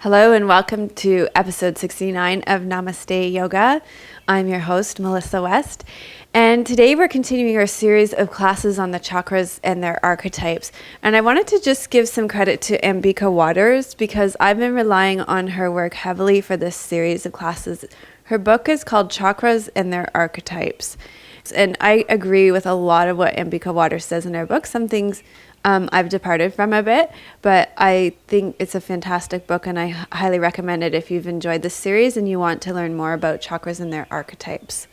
Hello and welcome to episode 69 of Namaste Yoga. I'm your host, Melissa West, and today we're continuing our series of classes on the chakras and their archetypes. And I wanted to just give some credit to Ambika Waters because I've been relying on her work heavily for this series of classes. Her book is called Chakras and Their Archetypes. And I agree with a lot of what Ambika Waters says in her book. Some things I've departed from a bit, but I think it's a fantastic book and I highly recommend it if you've enjoyed this series and you want to learn more about chakras and their archetypes.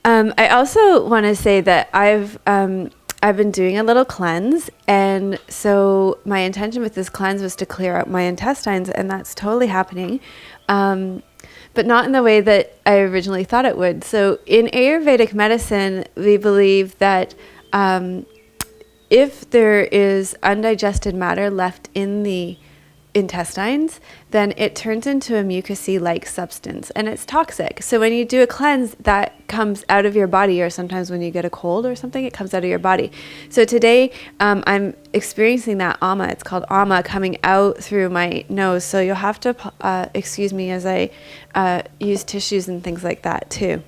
I also want to say that I've been doing a little cleanse, and so my intention with this cleanse was to clear out my intestines, and that's totally happening, but not in the way that I originally thought it would. So in Ayurvedic medicine, we believe that if there is undigested matter left in the intestines, then it turns into a mucousy-like substance, and it's toxic. So when you do a cleanse, that comes out of your body, or sometimes when you get a cold or something, it comes out of your body. So today, I'm experiencing that ama. It's called ama coming out through my nose. So you'll have to excuse me as I use tissues and things like that too.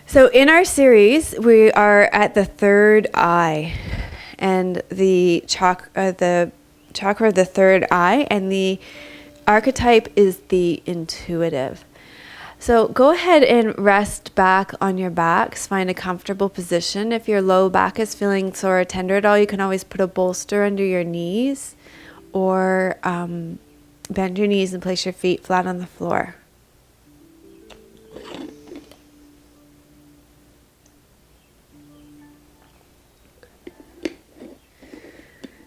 So in our series, we are at the third eye, and the chakra of the third eye, and the archetype is the intuitive. So go ahead and rest back on your backs. Find a comfortable position. If your low back is feeling sore or tender at all, you can always put a bolster under your knees, or bend your knees and place your feet flat on the floor.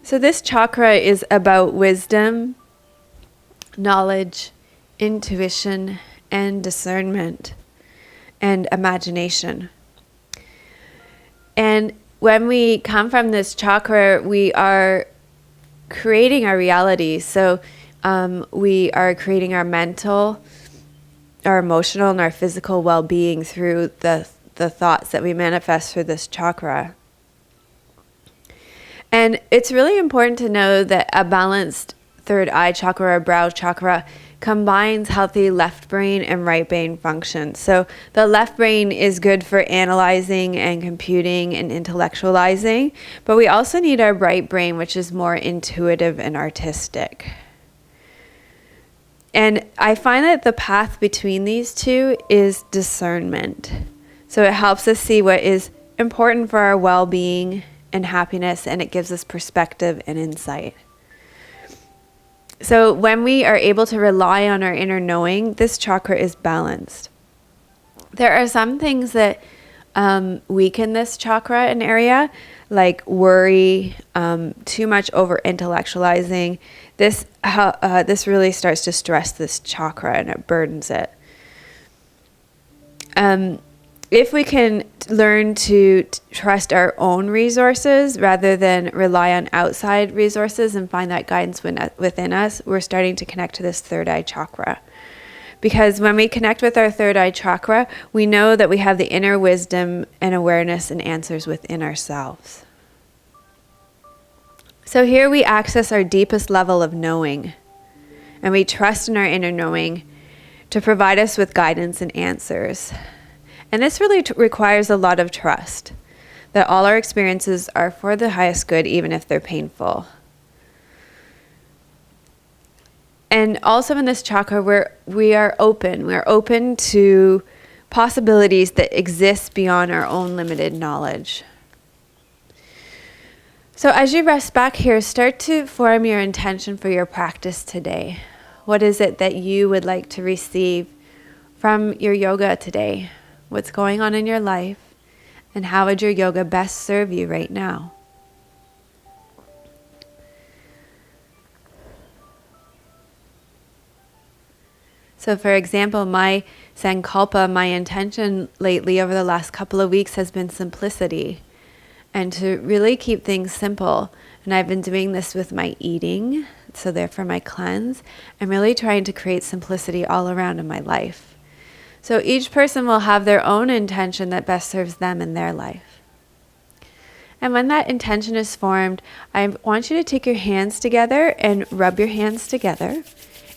So this chakra is about wisdom, knowledge, intuition, and discernment, and imagination. And when we come from this chakra, we are creating our reality. So we are creating our mental, our emotional, and our physical well-being through the thoughts that we manifest through this chakra. And it's really important to know that a balanced third eye chakra or brow chakra combines healthy left brain and right brain function. So the left brain is good for analyzing and computing and intellectualizing, but we also need our right brain, which is more intuitive and artistic. And I find that the path between these two is discernment. So it helps us see what is important for our well-being and happiness, and it gives us perspective and insight. So when we are able to rely on our inner knowing, this chakra is balanced. There are some things that weaken this chakra and area, like worry, too much over intellectualizing. This really starts to stress this chakra and it burdens it. If we can learn to trust our own resources rather than rely on outside resources and find that guidance within us, we're starting to connect to this third eye chakra. Because when we connect with our third eye chakra, we know that we have the inner wisdom and awareness and answers within ourselves. So here we access our deepest level of knowing, and we trust in our inner knowing to provide us with guidance and answers. And this really requires a lot of trust that all our experiences are for the highest good, even if they're painful. And also in this chakra, we are open. We're open to possibilities that exist beyond our own limited knowledge. So as you rest back here, start to form your intention for your practice today. What is it that you would like to receive from your yoga today? What's going on in your life, and how would your yoga best serve you right now? So for example, my sankalpa, my intention lately over the last couple of weeks has been simplicity, and to really keep things simple. And I've been doing this with my eating, so therefore my cleanse. I'm really trying to create simplicity all around in my life. So each person will have their own intention that best serves them in their life. And when that intention is formed, I want you to take your hands together and rub your hands together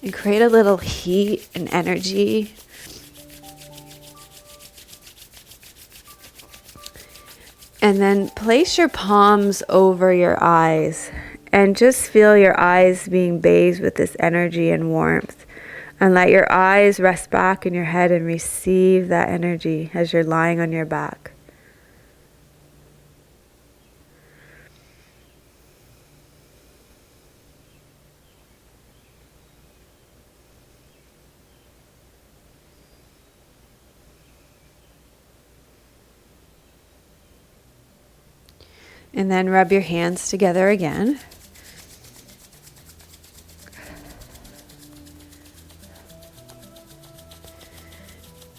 and create a little heat and energy. And then place your palms over your eyes and just feel your eyes being bathed with this energy and warmth. And let your eyes rest back in your head and receive that energy as you're lying on your back. And then rub your hands together again.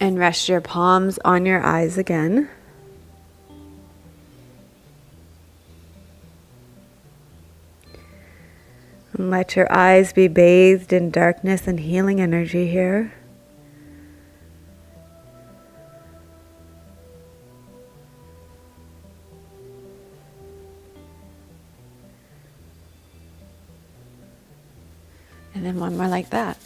And rest your palms on your eyes again. And let your eyes be bathed in darkness and healing energy here. And then one more like that.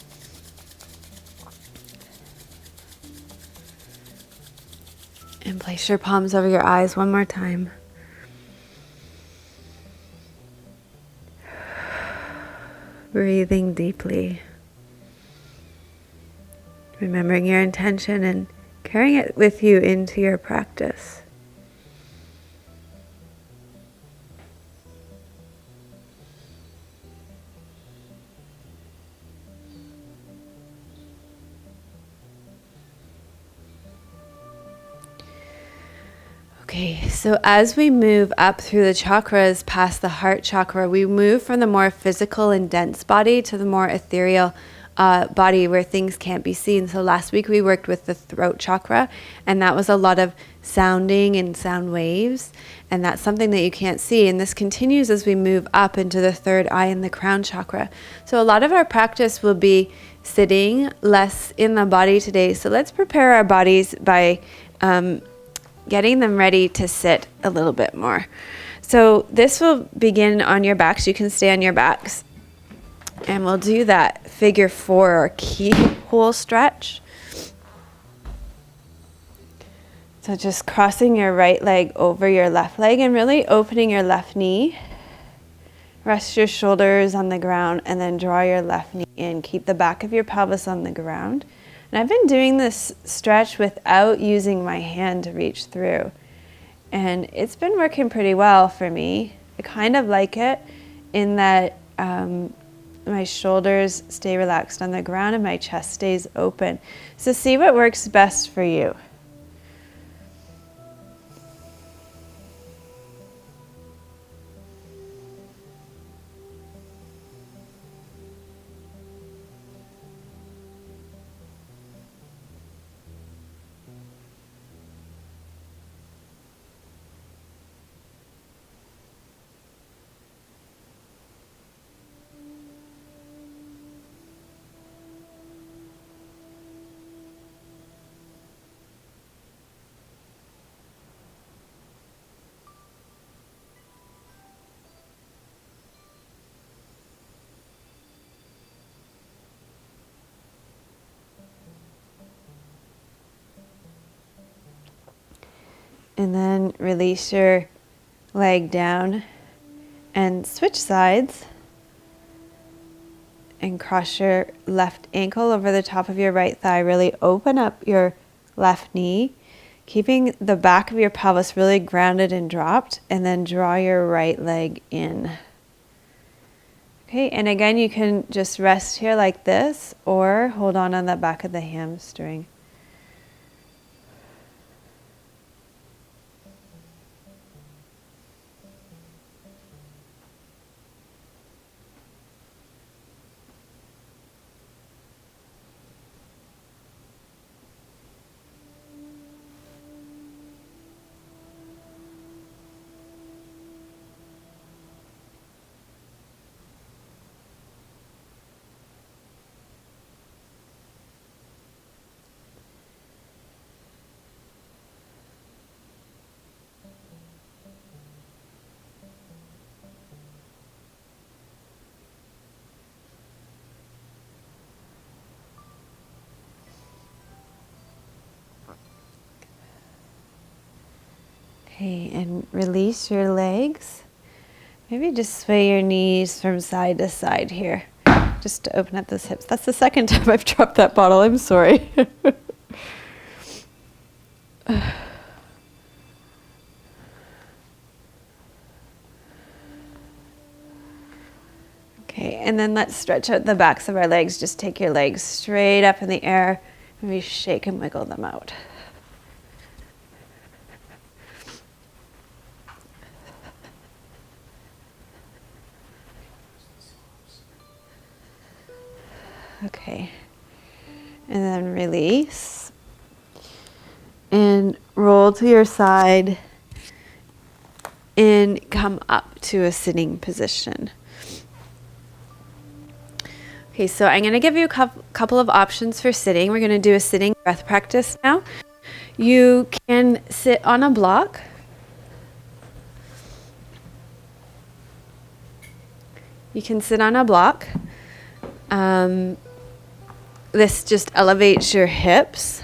And place your palms over your eyes one more time. Breathing deeply. Remembering your intention and carrying it with you into your practice. Okay, so as we move up through the chakras past the heart chakra, we move from the more physical and dense body to the more ethereal body where things can't be seen. So last week we worked with the throat chakra, and that was a lot of sounding and sound waves, and that's something that you can't see. And this continues as we move up into the third eye and the crown chakra. So a lot of our practice will be sitting, less in the body today. So let's prepare our bodies by getting them ready to sit a little bit more. So this will begin on your backs. You can stay on your backs. And we'll do that figure 4 or keyhole stretch. So just crossing your right leg over your left leg and really opening your left knee. Rest your shoulders on the ground and then draw your left knee in. Keep the back of your pelvis on the ground. And I've been doing this stretch without using my hand to reach through. And it's been working pretty well for me. I kind of like it in that my shoulders stay relaxed on the ground and my chest stays open. So see what works best for you. And then release your leg down and switch sides and cross your left ankle over the top of your right thigh. Really open up your left knee, keeping the back of your pelvis really grounded and dropped, and then draw your right leg in. Okay, and again, you can just rest here like this or hold on the back of the hamstring. Okay, and release your legs. Maybe just sway your knees from side to side here, just to open up those hips. That's the second time I've dropped that bottle. I'm sorry. Okay, and then let's stretch out the backs of our legs. Just take your legs straight up in the air and we shake and wiggle them out. Okay, and then release and roll to your side and come up to a sitting position. Okay, so I'm going to give you a couple of options for sitting. We're going to do a sitting breath practice now. You can sit on a block. You can sit on a block. This just elevates your hips.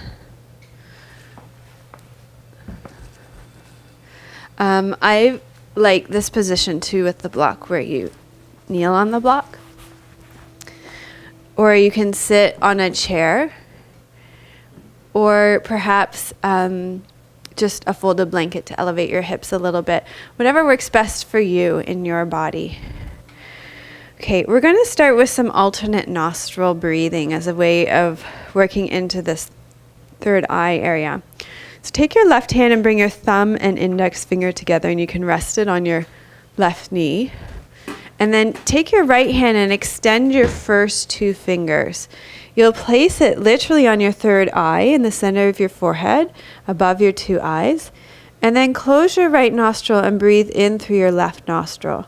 I like this position too with the block where you kneel on the block. Or you can sit on a chair, or perhaps just a folded blanket to elevate your hips a little bit. Whatever works best for you in your body. Okay, we're going to start with some alternate nostril breathing as a way of working into this third eye area. So take your left hand and bring your thumb and index finger together, and you can rest it on your left knee. And then take your right hand and extend your first two fingers. You'll place it literally on your third eye in the center of your forehead, above your two eyes. And then close your right nostril and breathe in through your left nostril.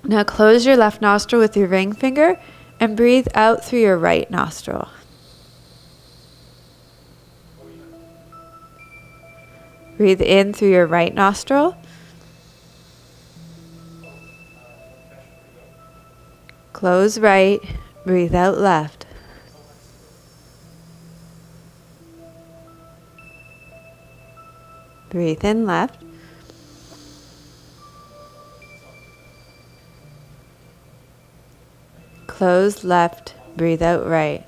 Now close your left nostril with your ring finger and breathe out through your right nostril. Breathe in through your right nostril. Close right, breathe out left. Breathe in left. Close left, breathe out right.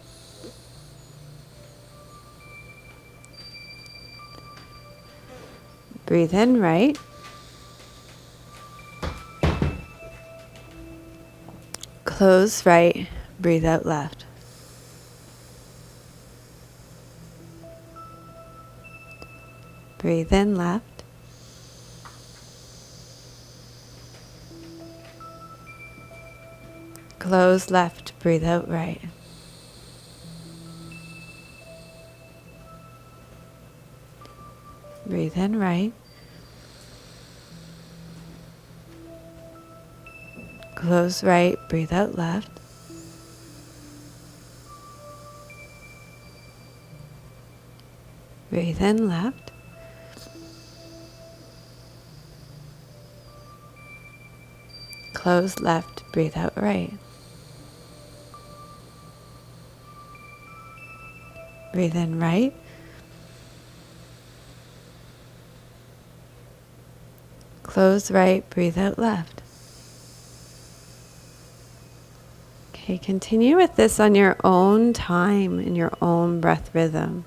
Breathe in right. Close right, breathe out left. Breathe in left. Close left, breathe out right. Breathe in right. Close right, breathe out left. Breathe in left. Close left, breathe out right. Breathe in right. Close right, breathe out left. Okay, continue with this on your own time, in your own breath rhythm.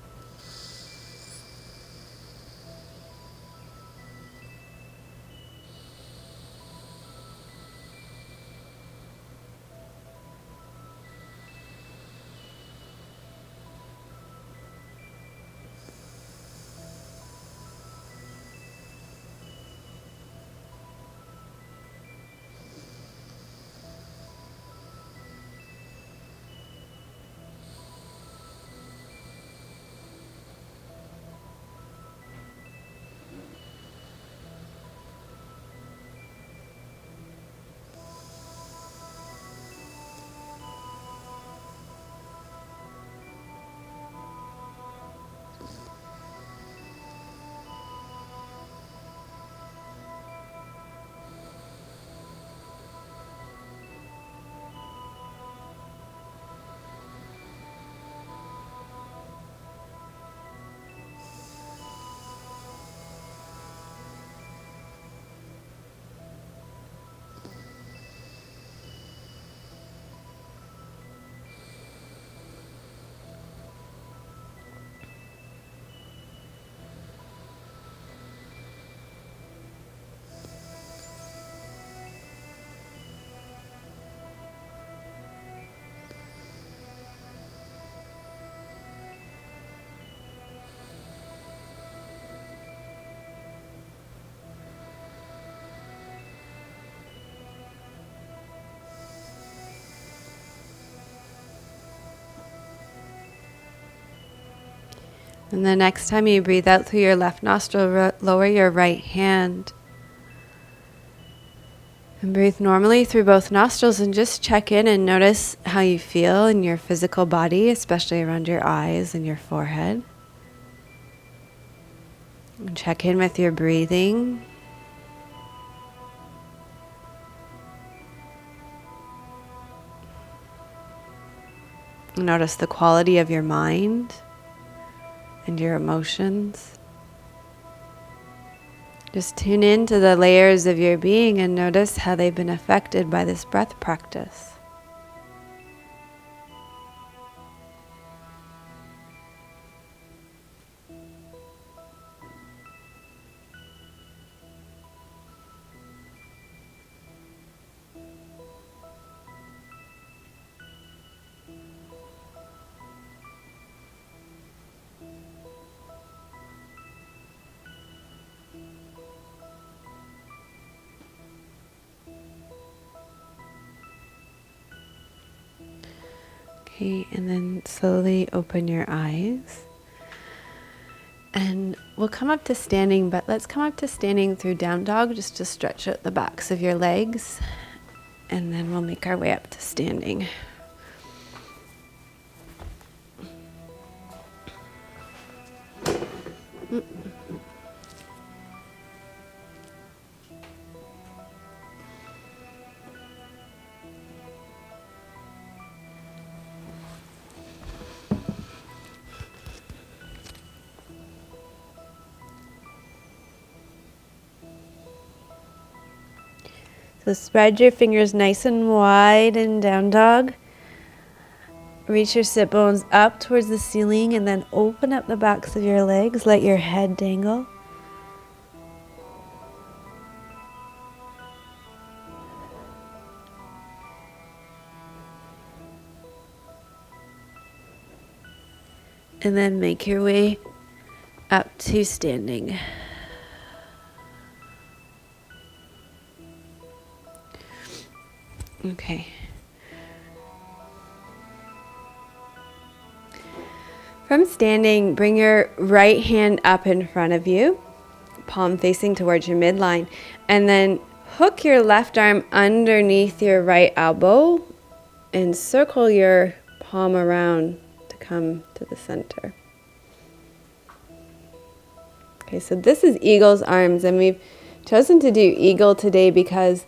And the next time you breathe out through your left nostril, lower your right hand. And breathe normally through both nostrils and just check in and notice how you feel in your physical body, especially around your eyes and your forehead. And check in with your breathing. Notice the quality of your mind and your emotions. Just tune into the layers of your being and notice how they've been affected by this breath practice. Okay, and then slowly open your eyes. And we'll come up to standing, but let's come up to standing through down dog just to stretch out the backs of your legs. And then we'll make our way up to standing. So spread your fingers nice and wide in down dog. Reach your sit bones up towards the ceiling and then open up the backs of your legs. Let your head dangle. And then make your way up to standing. Okay. From standing, bring your right hand up in front of you, palm facing towards your midline, and then hook your left arm underneath your right elbow and circle your palm around to come to the center. Okay, so this is eagle's arms, and we've chosen to do eagle today because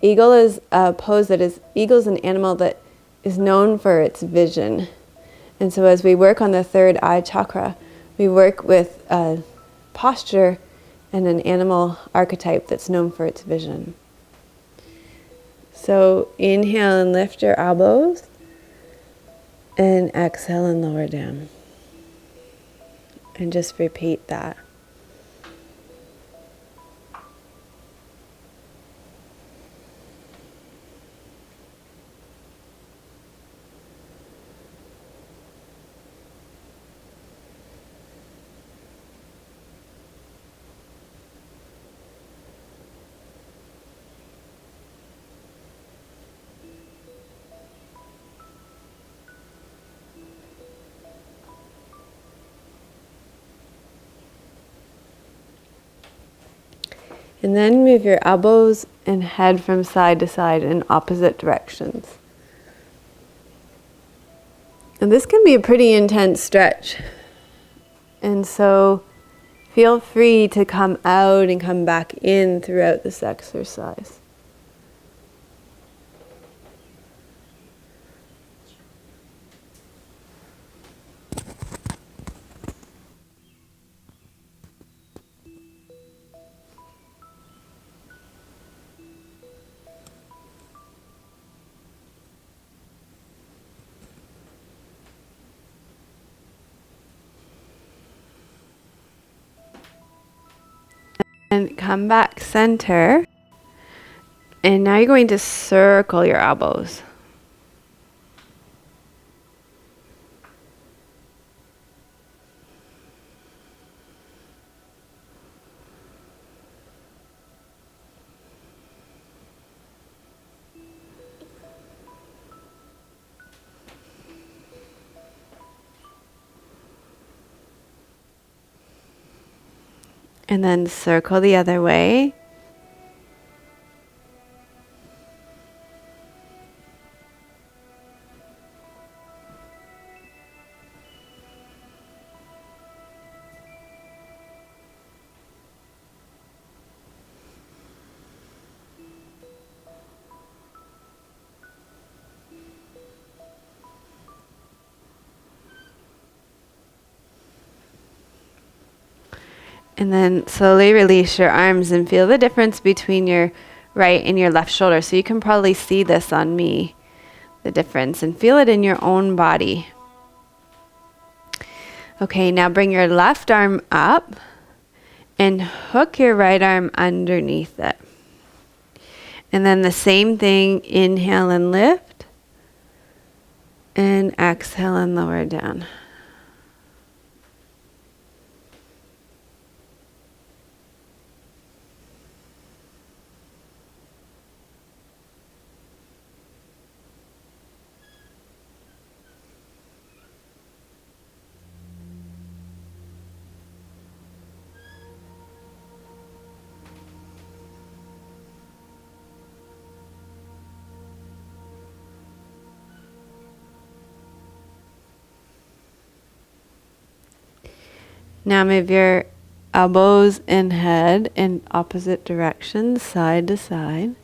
eagle is a pose that is, eagle is an animal that is known for its vision. And so as we work on the third eye chakra, we work with a posture and an animal archetype that's known for its vision. So inhale and lift your elbows, and exhale and lower down. And just repeat that. And then move your elbows and head from side to side in opposite directions. And this can be a pretty intense stretch. And so feel free to come out and come back in throughout this exercise. And come back center. And now you're going to circle your elbows. And then circle the other way. And then slowly release your arms and feel the difference between your right and your left shoulder. So you can probably see this on me, the difference, and feel it in your own body. Okay, now bring your left arm up and hook your right arm underneath it. And then the same thing, inhale and lift, and exhale and lower down. Now move your elbows and head in opposite directions, side to side.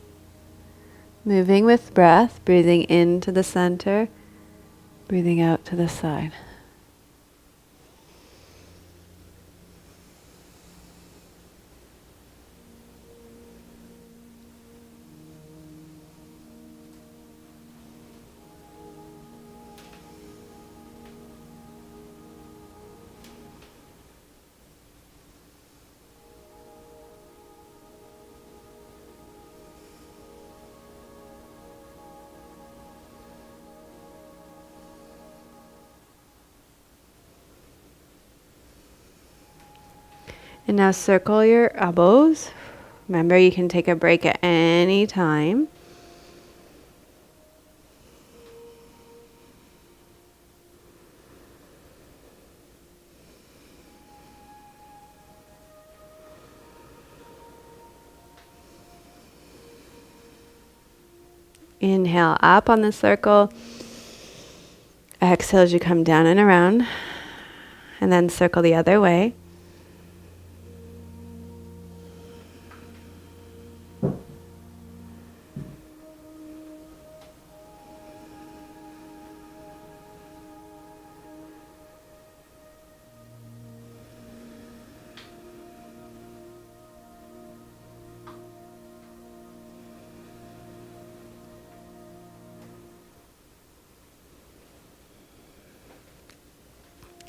Moving with breath, breathing into the center, breathing out to the side. And now circle your elbows. Remember, you can take a break at any time. Inhale up on the circle. Exhale as you come down and around. And then circle the other way.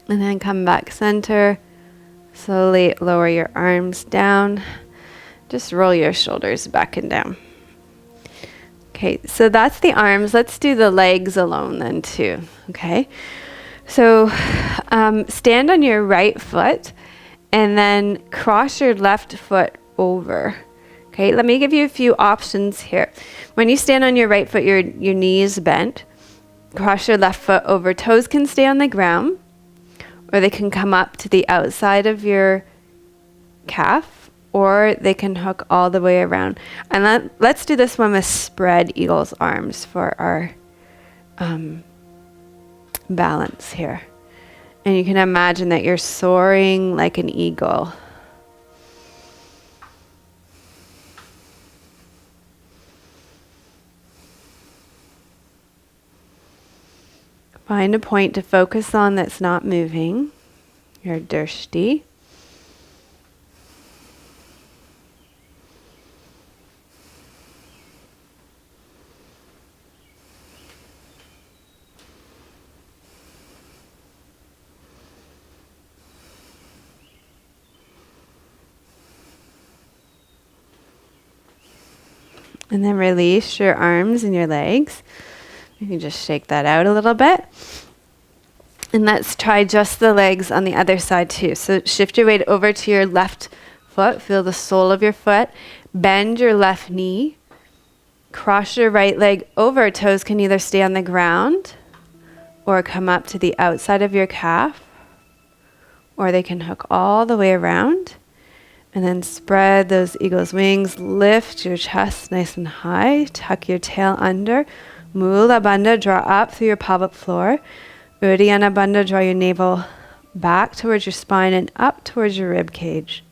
And then come back center. Slowly lower your arms down. Just roll your shoulders back and down. Okay, so that's the arms. Let's do the legs alone then too. Okay, so stand on your right foot and then cross your left foot over. Okay, let me give you a few options here. When you stand on your right foot, your knee is bent. Cross your left foot over. Toes can stay on the ground, or they can come up to the outside of your calf, or they can hook all the way around. And let's do this one with spread eagle's arms for our balance here. And you can imagine that you're soaring like an eagle. Find a point to focus on that's not moving. Your drishti. And then release your arms and your legs. You can just shake that out a little bit. And let's try just the legs on the other side too. So shift your weight over to your left foot. Feel the sole of your foot. Bend your left knee. Cross your right leg over. Toes can either stay on the ground or come up to the outside of your calf, or they can hook all the way around. And then spread those eagle's wings. Lift your chest nice and high. Tuck your tail under. Mula Bandha, draw up through your pelvic floor. Uddiyana Bandha, draw your navel back towards your spine and up towards your rib cage.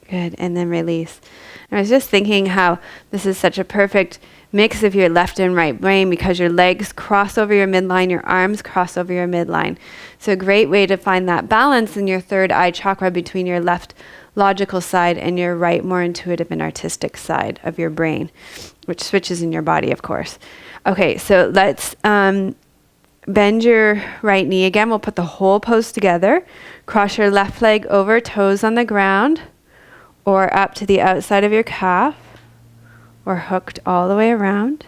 Good, and then release. And I was just thinking how this is such a perfect mix of your left and right brain because your legs cross over your midline, your arms cross over your midline. So a great way to find that balance in your third eye chakra between your left logical side and your right more intuitive and artistic side of your brain, which switches in your body, of course. Okay, so let's bend your right knee again. We'll put the whole pose together. Cross your left leg over, toes on the ground, or up to the outside of your calf, or hooked all the way around.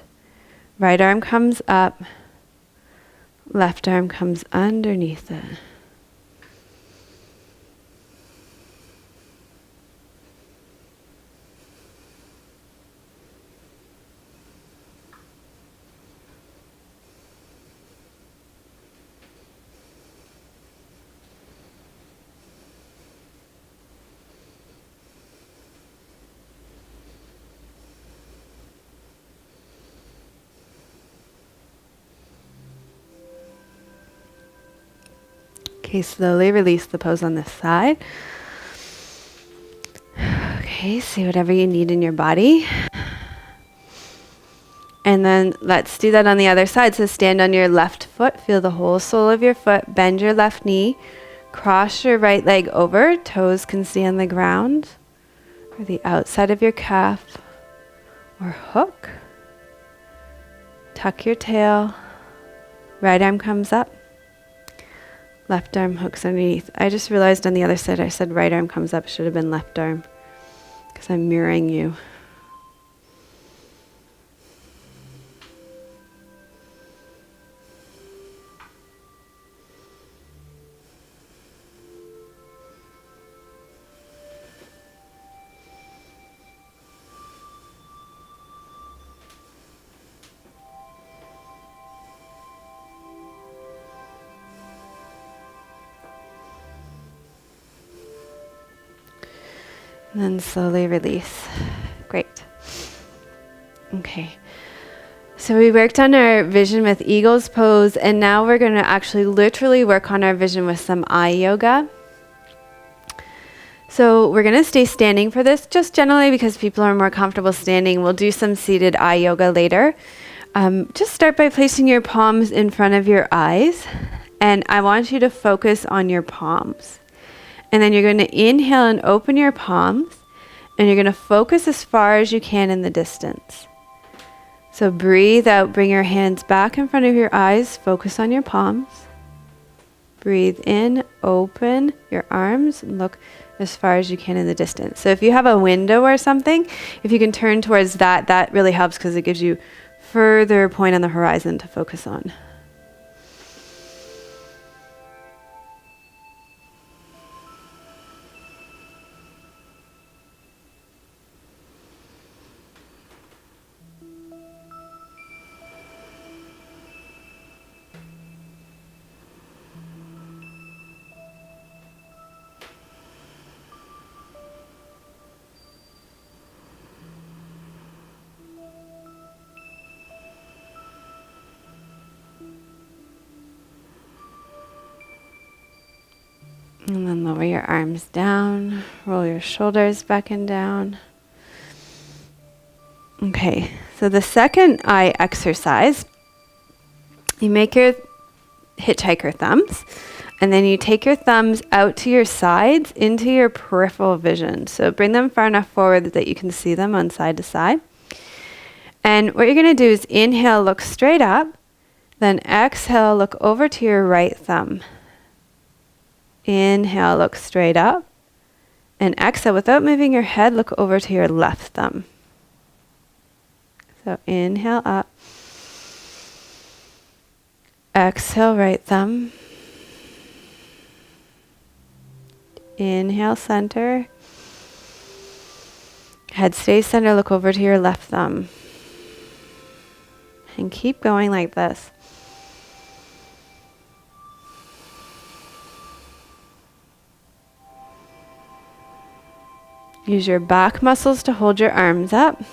Right arm comes up, left arm comes underneath it. Okay, slowly release the pose on this side. Okay, see whatever you need in your body. And then let's do that on the other side. So stand on your left foot, feel the whole sole of your foot, bend your left knee, cross your right leg over, toes can stay on the ground, or the outside of your calf, or hook. Tuck your tail, right arm comes up. Left arm hooks underneath. I just realized on the other side I said right arm comes up. Should have been left arm because I'm mirroring you. And then slowly release. Great. Okay. So we worked on our vision with eagle's pose, and now we're going to actually literally work on our vision with some eye yoga. So we're going to stay standing for this, just generally because people are more comfortable standing. We'll do some seated eye yoga later. Just start by placing your palms in front of your eyes, and I want you to focus on your palms. And then you're going to inhale and open your palms, and you're going to focus as far as you can in the distance. So breathe out, bring your hands back in front of your eyes, focus on your palms. Breathe in, open your arms, and look as far as you can in the distance. So if you have a window or something, if you can turn towards that, that really helps because it gives you further point on the horizon to focus on. And then lower your arms down, roll your shoulders back and down. Okay, so the second eye exercise, you make your hitchhiker thumbs, and then you take your thumbs out to your sides into your peripheral vision. So bring them far enough forward that you can see them on side to side. And what you're going to do is inhale, look straight up, then exhale, look over to your right thumb. Inhale, look straight up. And exhale, without moving your head, look over to your left thumb. So inhale up. Exhale, right thumb. Inhale, center. Head stays center, look over to your left thumb. And keep going like this. Use your back muscles to hold your arms up.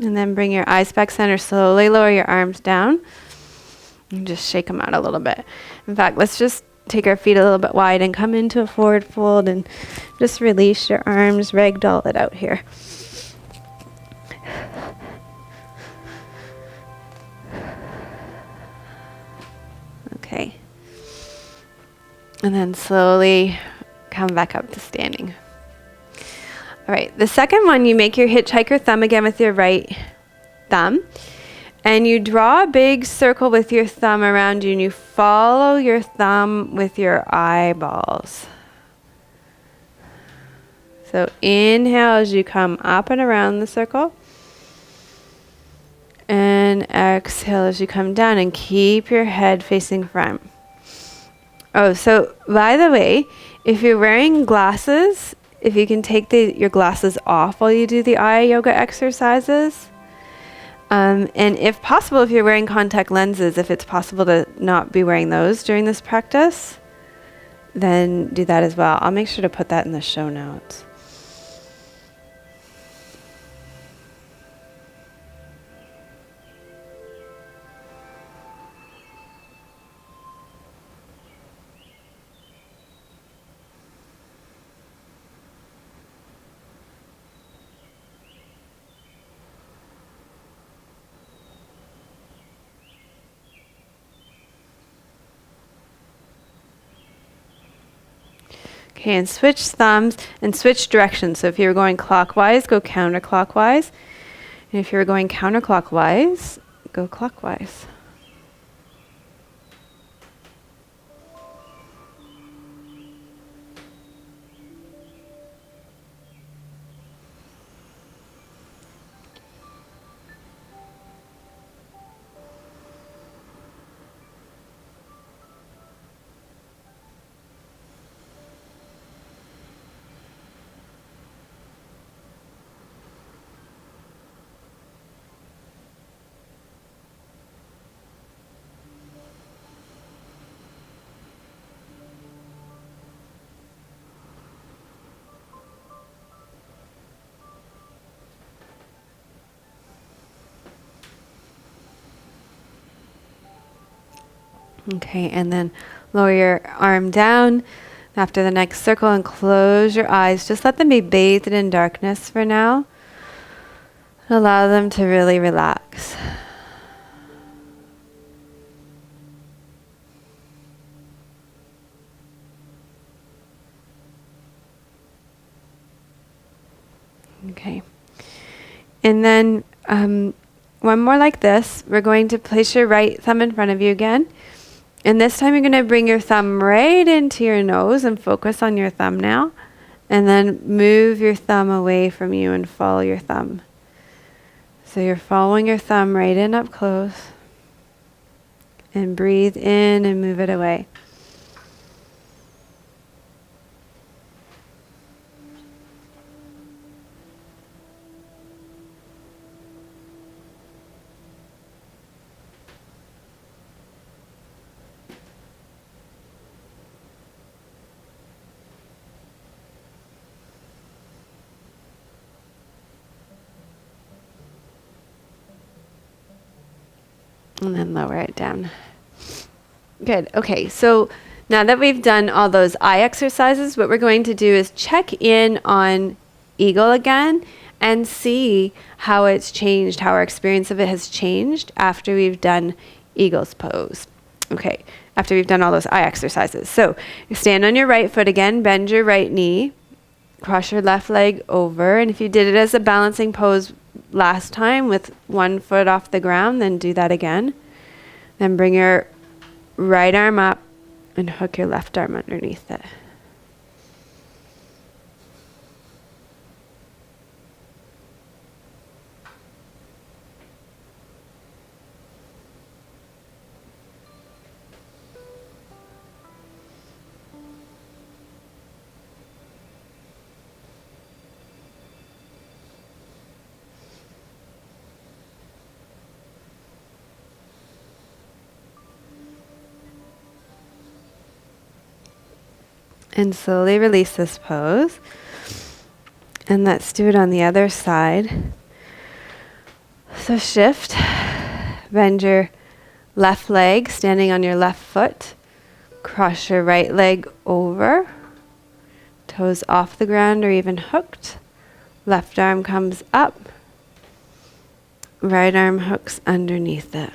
And then bring your eyes back center. Slowly lower your arms down. And just shake them out a little bit. In fact, let's just take our feet a little bit wide and come into a forward fold and just release your arms. Ragdoll it out here. Okay. And then slowly come back up to standing. All right, the second one, you make your hitchhiker thumb again with your right thumb. And you draw a big circle with your thumb around you, and you follow your thumb with your eyeballs. So inhale as you come up and around the circle. And exhale as you come down, and keep your head facing front. Oh, so by the way, if you're wearing glasses, if you can take your glasses off while you do the eye yoga exercises. And if possible, if you're wearing contact lenses, if it's possible to not be wearing those during this practice, then do that as well. I'll make sure to put that in the show notes. Okay, and switch thumbs and switch directions. So if you were going clockwise, go counterclockwise. And if you were going counterclockwise, go clockwise. Okay, and then lower your arm down after the next circle and close your eyes. Just let them be bathed in darkness for now. Allow them to really relax. Okay. And then one more like this. We're going to place your right thumb in front of you again. And this time you're going to bring your thumb right into your nose and focus on your thumb now. And then move your thumb away from you and follow your thumb. So you're following your thumb right in up close. And breathe in and move it away. And then lower it down. Good. Okay, so now that we've done all those eye exercises, what we're going to do is check in on Eagle again and see how it's changed, how our experience of it has changed after we've done eagle's pose. Okay, after we've done all those eye exercises. So you stand on your right foot again, bend your right knee, cross your left leg over, and if you did it as a balancing pose last time with one foot off the ground, then do that again. Then bring your right arm up and hook your left arm underneath it. And slowly release this pose. And let's do it on the other side. So shift, bend your left leg, standing on your left foot. Cross your right leg over, toes off the ground or even hooked. Left arm comes up, right arm hooks underneath it.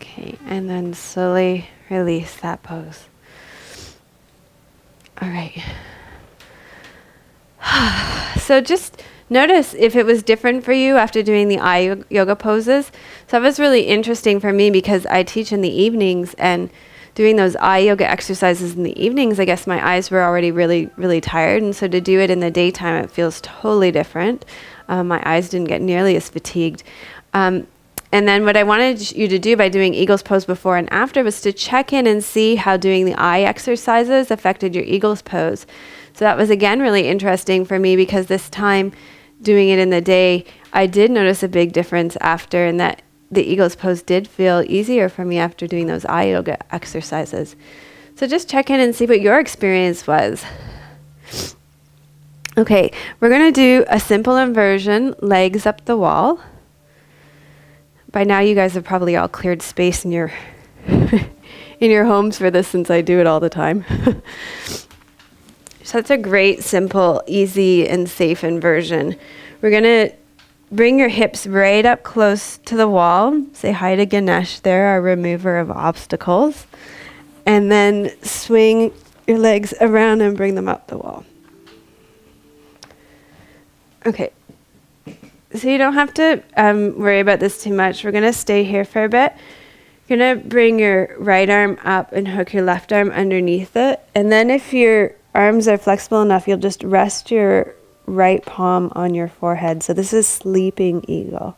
Okay, and then slowly release that pose. All right. So just notice if it was different for you after doing the eye yoga poses. So that was really interesting for me because I teach in the evenings, and doing those eye yoga exercises in the evenings, I guess my eyes were already really, really tired. And so to do it in the daytime, it feels totally different. My eyes didn't get nearly as fatigued. And then what I wanted you to do by doing eagle's pose before and after was to check in and see how doing the eye exercises affected your eagle's pose. So that was, again, really interesting for me because this time doing it in the day, I did notice a big difference after, and that the eagle's pose did feel easier for me after doing those eye yoga exercises. So just check in and see what your experience was. Okay, we're going to do a simple inversion, legs up the wall. By now you guys have probably all cleared space in your in your homes for this, since I do it all the time. So that's a great, simple, easy, and safe inversion. We're going to bring your hips right up close to the wall. Say hi to Ganesh there, our remover of obstacles. And then swing your legs around and bring them up the wall. Okay. So you don't have to worry about this too much. We're going to stay here for a bit. You're going to bring your right arm up and hook your left arm underneath it. And then if your arms are flexible enough, you'll just rest your right palm on your forehead. So this is sleeping eagle.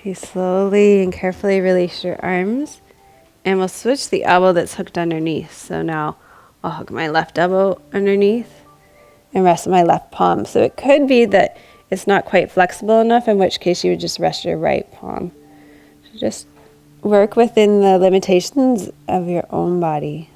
Okay, slowly and carefully release your arms And we'll switch the elbow that's hooked underneath. So now I'll hook my left elbow underneath and rest my left palm. So it could be that it's not quite flexible enough, in which case you would just rest your right palm. So just work within the limitations of your own body.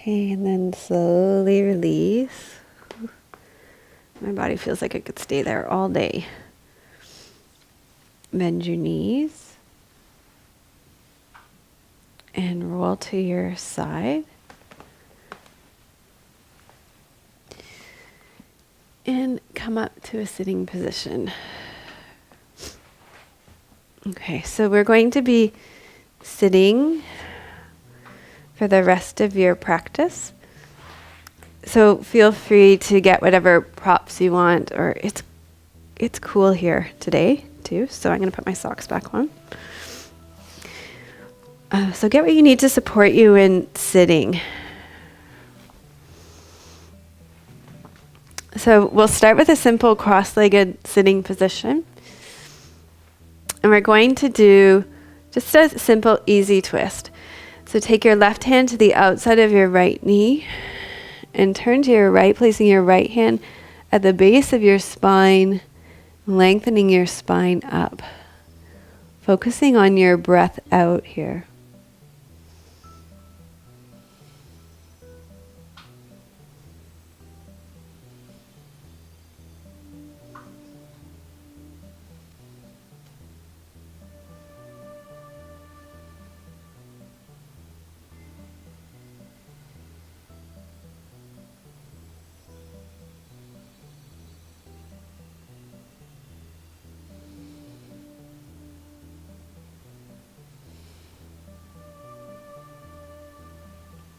Okay, and then slowly release. My body feels like it could stay there all day. Bend your knees and roll to your side. And come up to a sitting position. Okay, so we're going to be sitting for the rest of your practice. So feel free to get whatever props you want, or it's cool here today too, so I'm going to put my socks back on. So get what you need to support you in sitting. So we'll start with a simple cross-legged sitting position. And we're going to do just a simple, easy twist. So take your left hand to the outside of your right knee and turn to your right, placing your right hand at the base of your spine, lengthening your spine up. Focusing on your breath out here.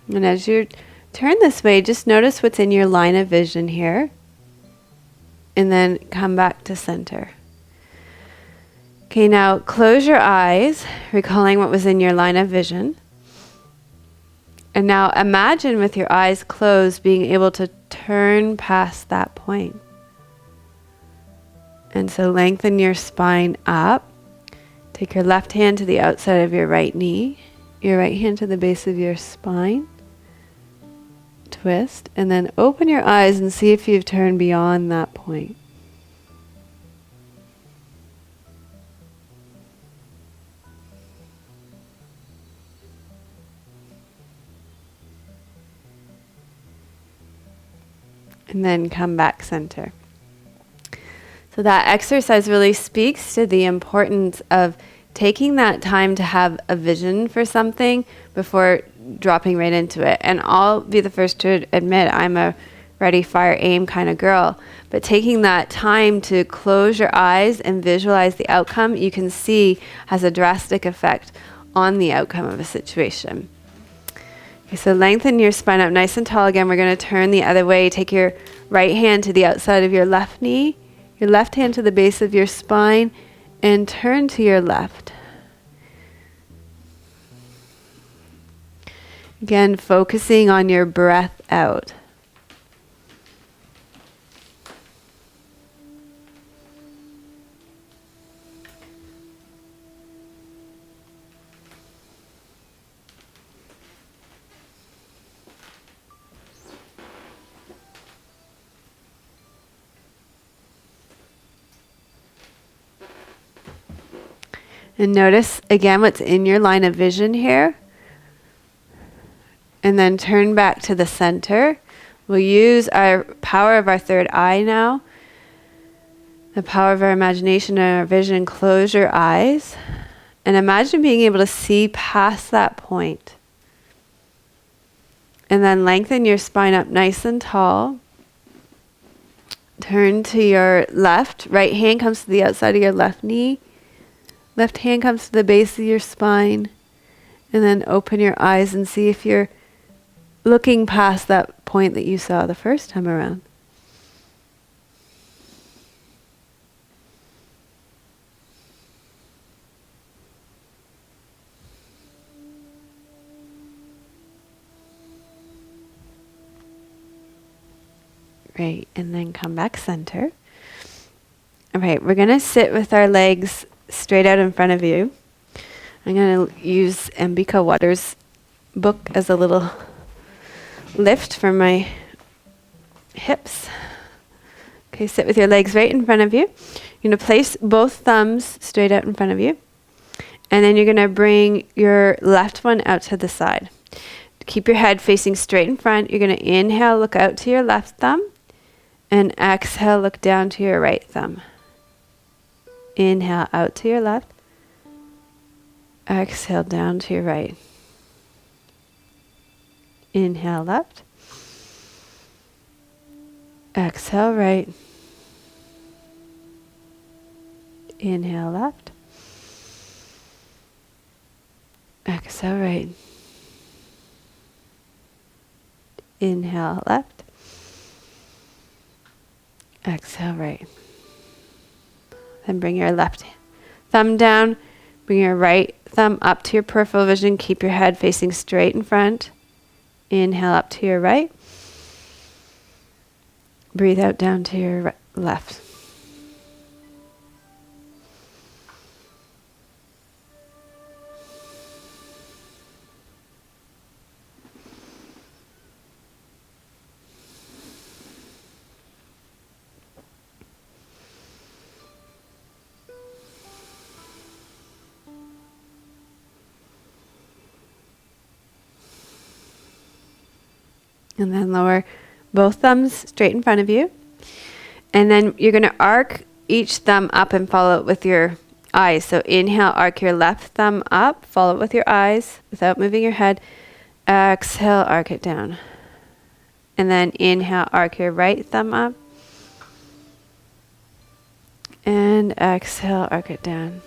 And as you turn this way, just notice what's in your line of vision here. And then come back to center. Okay, now close your eyes, recalling what was in your line of vision. And now imagine with your eyes closed being able to turn past that point. And so lengthen your spine up. Take your left hand to the outside of your right knee, your right hand to the base of your spine. Twist, and then open your eyes and see if you've turned beyond that point. And then come back center. So that exercise really speaks to the importance of taking that time to have a vision for something before dropping right into it. And I'll be the first to admit I'm a ready, fire, aim kind of girl. But taking that time to close your eyes and visualize the outcome, you can see has a drastic effect on the outcome of a situation. Okay, so lengthen your spine up nice and tall again. We're going to turn the other way. Take your right hand to the outside of your left knee, your left hand to the base of your spine and turn to your left. Again, focusing on your breath out. And notice again what's in your line of vision here. And then turn back to the center. We'll use our power of our third eye now. The power of our imagination and our vision. Close your eyes. And imagine being able to see past that point. And then lengthen your spine up nice and tall. Turn to your left. Right hand comes to the outside of your left knee. Left hand comes to the base of your spine. And then open your eyes and see if you're looking past that point that you saw the first time around. Great, and then come back center. All right, we're going to sit with our legs straight out in front of you. I'm going to use Ambika Waters' book as a little lift for my hips. Okay, sit with your legs right in front of you. You're going to place both thumbs straight out in front of you. And then you're going to bring your left one out to the side. Keep your head facing straight in front. You're going to inhale, look out to your left thumb. And exhale, look down to your right thumb. Inhale out to your left. Exhale down to your right. Inhale left. Exhale right. Inhale left. Exhale right. Inhale left. Exhale right. Then bring your left thumb down. Bring your right thumb up to your peripheral vision. Keep your head facing straight in front. Inhale up to your right. Breathe out down to your left. And then lower both thumbs straight in front of you. And then you're going to arc each thumb up and follow it with your eyes. So inhale, arc your left thumb up, follow it with your eyes without moving your head. Exhale, arc it down. And then inhale, arc your right thumb up. And exhale, arc it down.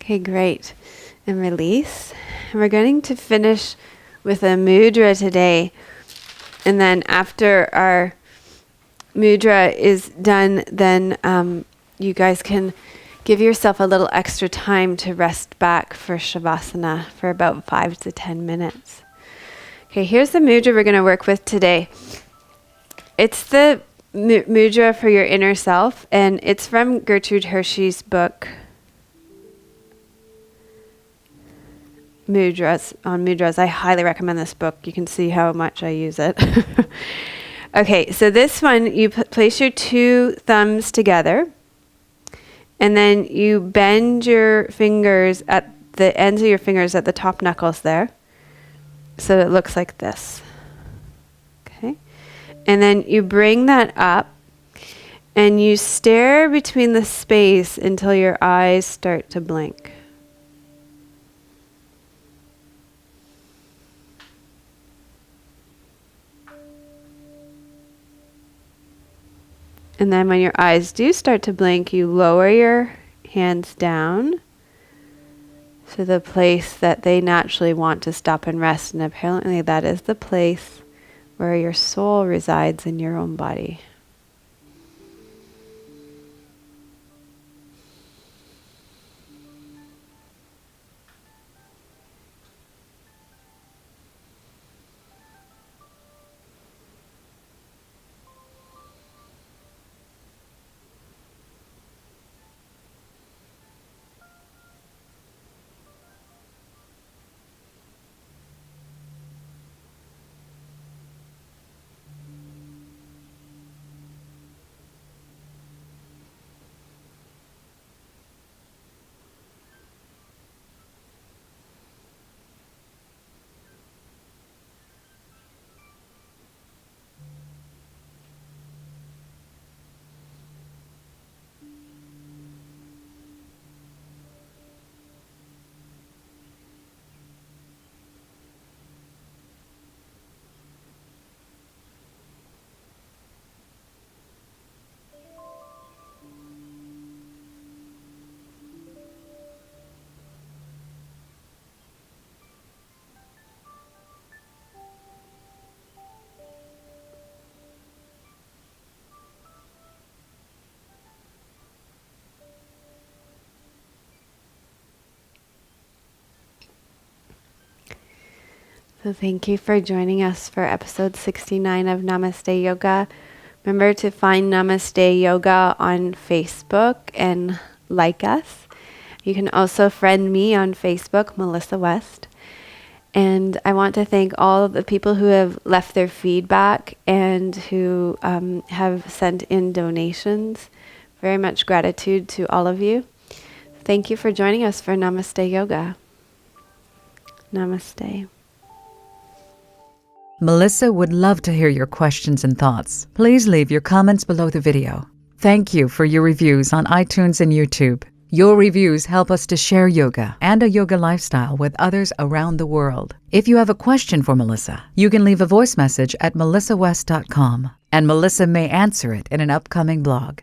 Okay, great. And release. And we're going to finish with a mudra today. And then after our mudra is done, then you guys can give yourself a little extra time to rest back for Shavasana for about 5 to 10 minutes. Okay, here's the mudra we're going to work with today. It's the mudra for your inner self, and it's from Gertrude Hershey's book, Mudras. I highly recommend this book. You can see how much I use it. Okay, so this one, you place your two thumbs together, and then you bend your fingers at the ends of your fingers at the top knuckles there, so it looks like this. Okay, and then you bring that up, and you stare between the space until your eyes start to blink. And then when your eyes do start to blink, you lower your hands down to the place that they naturally want to stop and rest. And apparently that is the place where your soul resides in your own body. So thank you for joining us for episode 69 of Namaste Yoga. Remember to find Namaste Yoga on Facebook and like us. You can also friend me on Facebook, Melissa West. And I want to thank all of the people who have left their feedback and who have sent in donations. Very much gratitude to all of you. Thank you for joining us for Namaste Yoga. Namaste. Melissa would love to hear your questions and thoughts. Please leave your comments below the video. Thank you for your reviews on iTunes and YouTube. Your reviews help us to share yoga and a yoga lifestyle with others around the world. If you have a question for Melissa, you can leave a voice message at melissawest.com, and Melissa may answer it in an upcoming blog.